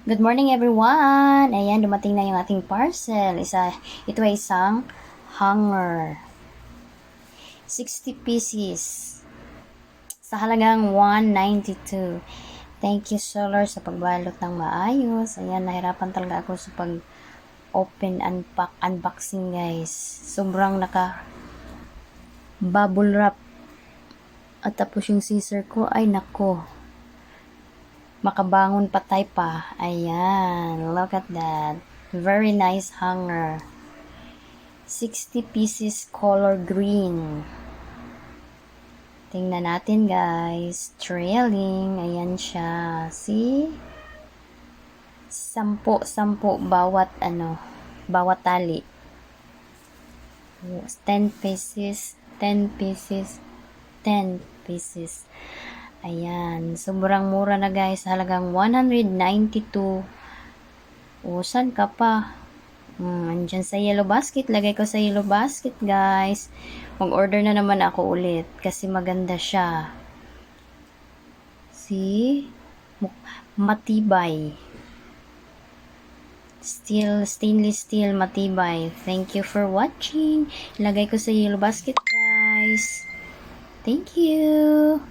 Good morning everyone! Ayan, dumating na yung ating parcel. Ito ay isang hanger. 60 pieces. Sa halagang 192. Thank you Solar sa pagbalot ng maayos. Ayan, nahirapan talaga ako sa pag-open, unboxing guys. Sobrang bubble wrap. At tapos yung scissor ko, ay nako. Makabangon patay pa. Ayan. Look at that. Very nice hanger. 60 pieces color green. Tingnan natin guys. Trailing. Ayan siya. See? 10 bawat bawat tali. 10 pieces. 10 pieces. 10 pieces. Ayan, sobrang mura na guys, halagang 192. O, saan ka pa? Andyan sa yellow basket, lagay ko sa yellow basket guys. Mag-order na naman ako ulit, kasi maganda siya. See? Matibay. Stainless steel, matibay. Thank you for watching. Lagay ko sa yellow basket guys. Thank you.